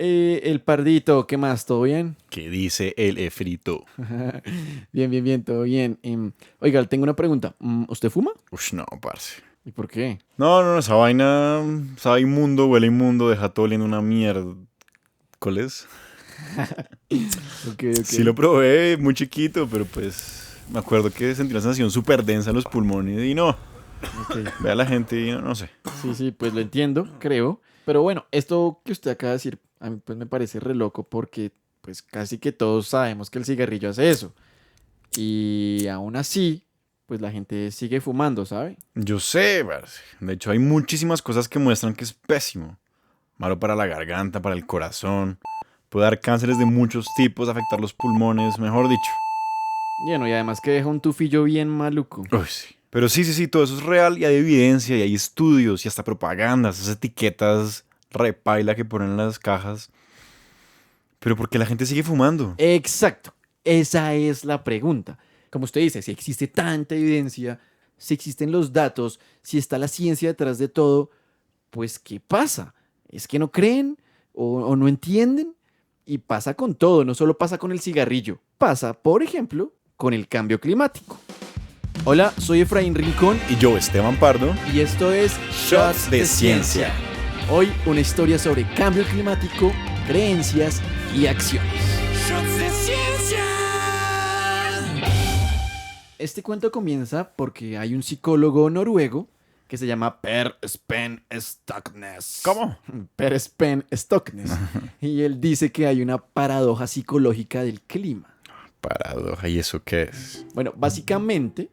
El pardito, ¿qué más? ¿Todo bien? ¿Qué dice el efrito? Bien, todo bien. Oiga, tengo una pregunta. ¿Usted fuma? Ush, no, parce. ¿Y por qué? No, esa vaina sabe inmundo, huele inmundo, deja todo oliendo una mierda. ¿Cuál es? Ok, Sí lo ok. probé, muy chiquito, pero pues me acuerdo que sentí una sensación súper densa en los pulmones y no, Ok. ve a la gente y no sé. Sí, pues lo entiendo, creo. Pero bueno, esto que usted acaba de decir, a mí pues me parece re loco porque pues casi que todos sabemos que el cigarrillo hace eso. Y aún así, pues la gente sigue fumando, ¿sabe? Yo sé, parce. De hecho hay muchísimas cosas que muestran que es pésimo. Malo para la garganta, para el corazón. Puede dar cánceres de muchos tipos, afectar los pulmones, mejor dicho. Bueno, y además que deja un tufillo bien maluco. Uy, sí. Pero sí, todo eso es real y hay evidencia y hay estudios y hasta propagandas, esas etiquetas repaila que ponen en las cajas. Pero ¿por qué la gente sigue fumando? Exacto, esa es la pregunta. Como usted dice, si existe tanta evidencia, si existen los datos, si está la ciencia detrás de todo, pues ¿qué pasa? ¿Es que no creen o no entienden? Y pasa con todo, no solo pasa con el cigarrillo, pasa, por ejemplo, con el cambio climático. Hola, soy Efraín Rincón Y yo, Esteban Pardo, y esto es Shots de Ciencia. Hoy una historia sobre cambio climático, creencias y acciones. Shots de ciencia. Este cuento comienza porque hay un psicólogo noruego que se llama Per Spen Stoknes. ¿Cómo? Per Spen Stoknes. Y él dice que hay una paradoja psicológica del clima. Paradoja, ¿y eso qué es? Bueno, básicamente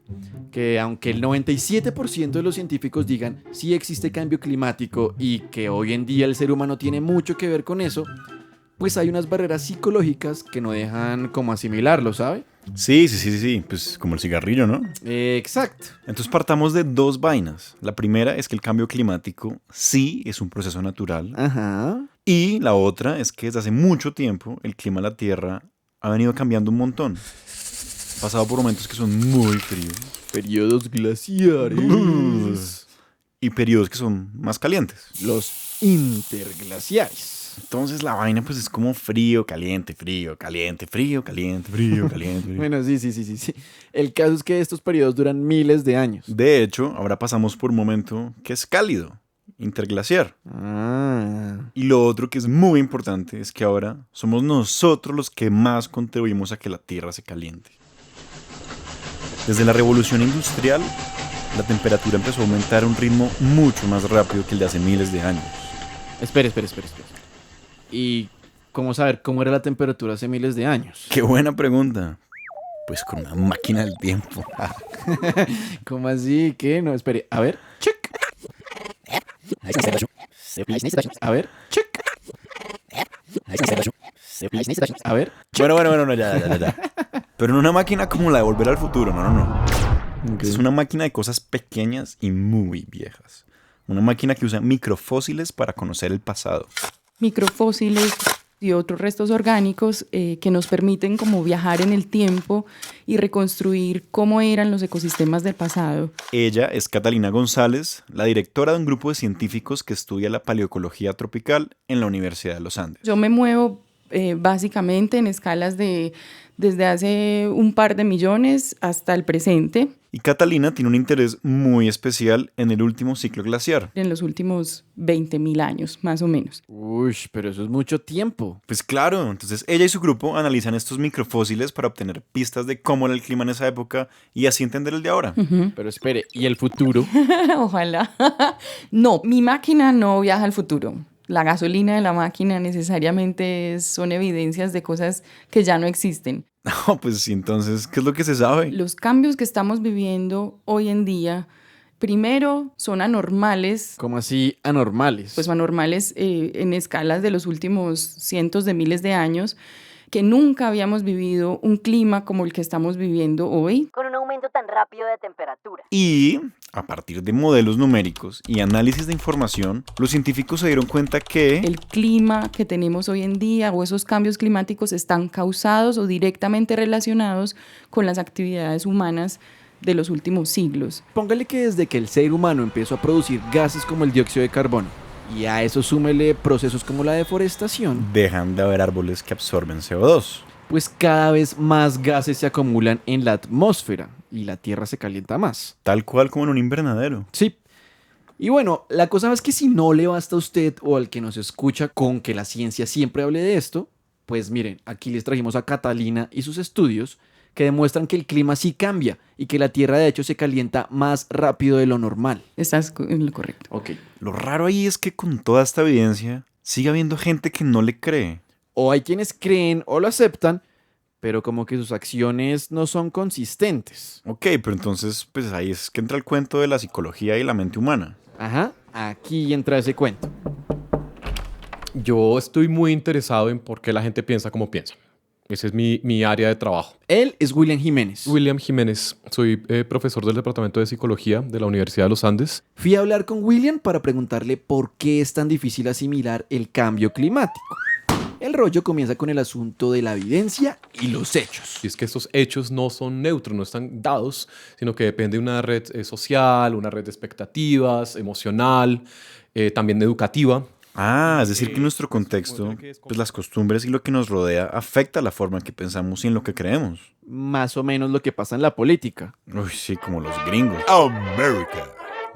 que aunque el 97% de los científicos digan sí existe cambio climático y que hoy en día el ser humano tiene mucho que ver con eso, pues hay unas barreras psicológicas que no dejan como asimilarlo, ¿sabe? Sí, pues como el cigarrillo, ¿no? Exacto. Entonces partamos de dos vainas. La primera es que el cambio climático sí es un proceso natural. Ajá. Y la otra es que desde hace mucho tiempo el clima de la Tierra ha venido cambiando un montón. Ha pasado por momentos que son muy fríos Periodos glaciares. y periodos que son más calientes. Los interglaciares. Entonces la vaina pues es como frío, caliente, frío, caliente, frío, caliente, frío, caliente. Frío. Bueno, sí. El caso es que estos periodos duran miles de años. De hecho, ahora pasamos por un momento que es cálido, interglaciar. Ah. Y lo otro que es muy importante es que ahora somos nosotros los que más contribuimos a que la Tierra se caliente. Desde la revolución industrial, la temperatura empezó a aumentar a un ritmo mucho más rápido que el de hace miles de años. Espere. ¿Y cómo saber cómo era la temperatura hace miles de años? ¡Qué buena pregunta! Pues con una máquina del tiempo. ¿Cómo así? ¿Qué? No, espere. A ver. Check. A ver. Check. A ver. Bueno, no, ya. Pero no una máquina como la de Volver al Futuro, no. Es una máquina de cosas pequeñas y muy viejas. Una máquina que usa microfósiles para conocer el pasado. Microfósiles y otros restos orgánicos que nos permiten como viajar en el tiempo y reconstruir cómo eran los ecosistemas del pasado. Ella es Catalina González, la directora de un grupo de científicos que estudia la paleoecología tropical en la Universidad de los Andes. Yo me muevo básicamente en escalas de desde hace un par de millones hasta el presente. Y Catalina tiene un interés muy especial en el último ciclo glaciar. En los últimos 20.000 años, más o menos. Uy, pero eso es mucho tiempo. Pues claro, entonces ella y su grupo analizan estos microfósiles para obtener pistas de cómo era el clima en esa época y así entender el de ahora. Pero espere, ¿y el futuro? Ojalá. No, mi máquina no viaja al futuro. La gasolina de la máquina necesariamente son evidencias de cosas que ya no existen. No, pues sí, entonces, ¿qué es lo que se sabe? Los cambios que estamos viviendo hoy en día, primero, son anormales. ¿Cómo así anormales? Pues anormales en escalas de los últimos cientos de miles de años, que nunca habíamos vivido un clima como el que estamos viviendo hoy. Con un aumento tan rápido de temperatura. Y, a partir de modelos numéricos y análisis de información, los científicos se dieron cuenta que El clima que tenemos hoy en día o esos cambios climáticos están causados o directamente relacionados con las actividades humanas de los últimos siglos. Póngale que desde que el ser humano empezó a producir gases como el dióxido de carbono, Y a eso súmele procesos como la deforestación, Dejan de haber árboles que absorben CO2. pues cada vez más gases se acumulan en la atmósfera y la Tierra se calienta más. Tal cual como en un invernadero. Sí. Y bueno, la cosa es que si no le basta a usted o al que nos escucha con que la ciencia siempre hable de esto, pues miren, aquí les trajimos a Catalina y sus estudios que demuestran que el clima sí cambia y que la Tierra de hecho se calienta más rápido de lo normal. Estás en lo correcto. Ok. Lo raro ahí es que con toda esta evidencia sigue habiendo gente que no le cree. O hay quienes creen o lo aceptan, pero como que sus acciones no son consistentes. Ok, pero entonces pues ahí es que entra el cuento de la psicología y la mente humana. Ajá, aquí entra ese cuento. Yo estoy muy interesado en por qué la gente piensa como piensa. Ese es mi área de trabajo. Él es William Jiménez. William Jiménez, soy profesor del Departamento de Psicología de la Universidad de los Andes. Fui a hablar con William para preguntarle por qué es tan difícil asimilar el cambio climático. El rollo comienza con el asunto de la evidencia y los hechos. Y es que estos hechos no son neutros, no están dados, sino que depende de una red social, una red de expectativas, emocional, también educativa. Ah, es decir que en nuestro contexto, pues las costumbres y lo que nos rodea afecta la forma en que pensamos y en lo que creemos. Más o menos lo que pasa en la política. Uy, sí, como los gringos. America,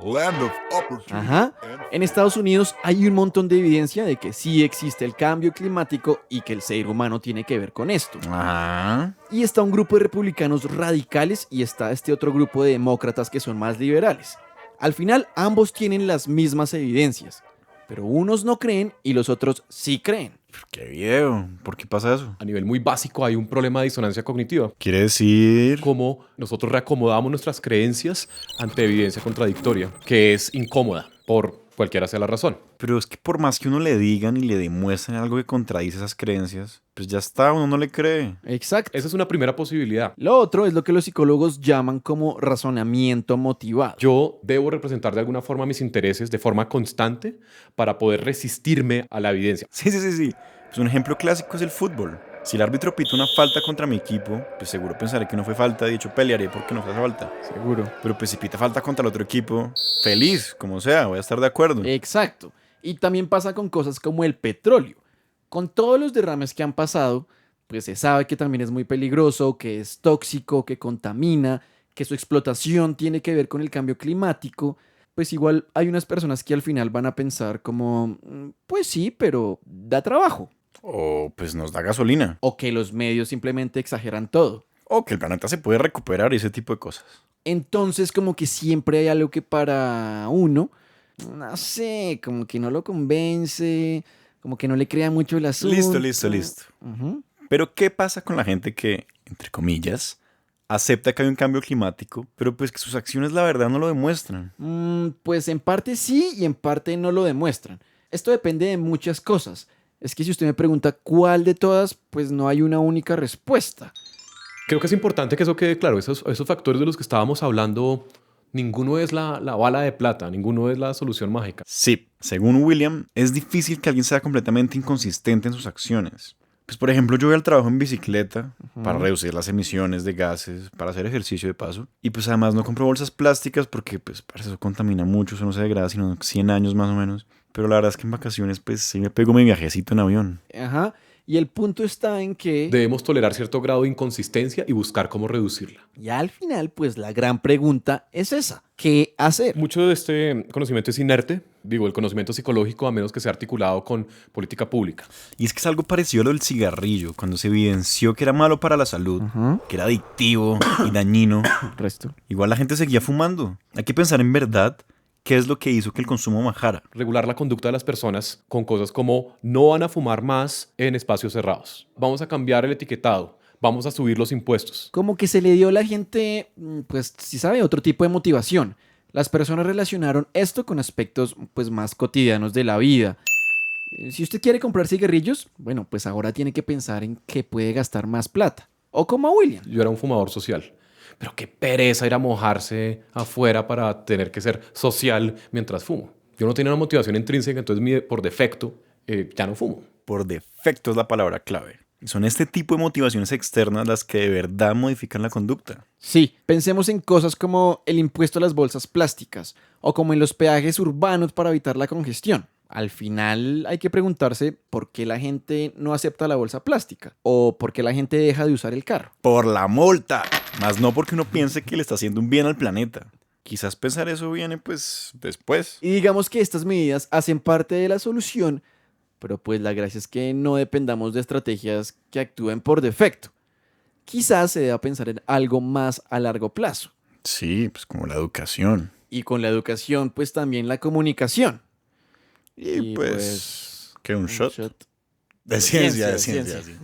land of opportunity. Ajá. En Estados Unidos hay un montón de evidencia de que sí existe el cambio climático y que el ser humano tiene que ver con esto. Ah, Y está un grupo de republicanos radicales y está este otro grupo de demócratas que son más liberales. Al final, ambos tienen las mismas evidencias, pero unos no creen y los otros sí creen. qué video. ¿Por qué pasa eso? A nivel muy básico hay un problema de disonancia cognitiva. Quiere decir... Cómo nosotros reacomodamos nuestras creencias ante evidencia contradictoria, que es incómoda por cualquiera sea la razón. Pero es que por más que uno le digan y le demuestren algo que contradice esas creencias, pues ya está, uno no le cree. Exacto. Esa es una primera posibilidad. Lo otro es lo que los psicólogos llaman como razonamiento motivado. Yo debo representar de alguna forma mis intereses de forma constante para poder resistirme a la evidencia. Sí. Pues un ejemplo clásico es el fútbol. Si el árbitro pita una falta contra mi equipo, pues seguro pensaré que no fue falta y de hecho pelearé porque no fue esa falta. Seguro. Pero pues si pita falta contra el otro equipo, feliz, como sea, voy a estar de acuerdo. Exacto. Y también pasa con cosas como el petróleo. Con todos los derrames que han pasado, pues se sabe que también es muy peligroso, que es tóxico, que contamina, que su explotación tiene que ver con el cambio climático. Pues igual hay unas personas que al final van a pensar como, pues sí, pero da trabajo. O pues nos da gasolina. O que los medios simplemente exageran todo. O que el planeta se puede recuperar y ese tipo de cosas. Entonces como que siempre hay algo que para uno, no sé, como que no lo convence, como que no le crea mucho el asunto. Listo. Ujú. Pero ¿qué pasa con la gente que, entre comillas, acepta que hay un cambio climático, pero pues que sus acciones la verdad no lo demuestran? Pues en parte sí y en parte no lo demuestran. Esto depende de muchas cosas. Es que si usted me pregunta cuál de todas, pues no hay una única respuesta. Creo que es importante que eso quede claro. Esos factores de los que estábamos hablando, ninguno es la bala de plata, ninguno es la solución mágica. Sí, según William, es difícil que alguien sea completamente inconsistente en sus acciones. Pues por ejemplo, yo voy al trabajo en bicicleta para reducir las emisiones de gases, para hacer ejercicio de paso. Y pues además no compro bolsas plásticas porque pues para eso contamina mucho, eso no se degrada sino 100 años más o menos. Pero la verdad es que en vacaciones pues sí me pego mi viajecito en avión. Ajá. Y el punto está en que... Debemos tolerar cierto grado de inconsistencia y buscar cómo reducirla. Y al final, pues la gran pregunta es esa. ¿Qué hacer? Mucho de este conocimiento es inerte, digo, el conocimiento psicológico, a menos que sea articulado con política pública. Y es que es algo parecido a lo del cigarrillo, cuando se evidenció que era malo para la salud, que era adictivo y dañino. Resto. Igual la gente seguía fumando. Hay que pensar en verdad qué es lo que hizo que el consumo bajara. Regular la conducta de las personas con cosas como no van a fumar más en espacios cerrados. Vamos a cambiar el etiquetado. Vamos a subir los impuestos. Como que se le dio a la gente, pues, si sabe, otro tipo de motivación. Las personas relacionaron esto con aspectos, pues, más cotidianos de la vida. Si usted quiere comprar cigarrillos, bueno, pues ahora tiene que pensar en que puede gastar más plata. O como a William. Yo era un fumador social. Pero qué pereza ir a mojarse afuera para tener que ser social mientras fumo. Yo no tenía una motivación intrínseca, entonces por defecto ya no fumo. Por defecto es la palabra clave. Y son este tipo de motivaciones externas las que de verdad modifican la conducta. Sí, pensemos en cosas como el impuesto a las bolsas plásticas o como en los peajes urbanos para evitar la congestión. Al final hay que preguntarse por qué la gente no acepta la bolsa plástica o por qué la gente deja de usar el carro. Por la multa. Más no porque uno piense que le está haciendo un bien al planeta. Quizás pensar eso viene pues después. Y digamos que estas medidas hacen parte de la solución, pero pues la gracia es que no dependamos de estrategias que actúen por defecto. Quizás se deba pensar en algo más a largo plazo. Sí, pues como la educación. Y con la educación, pues también la comunicación. Y pues, ¿qué un shot? shot De ciencia, de de ciencia, ciencia. sí.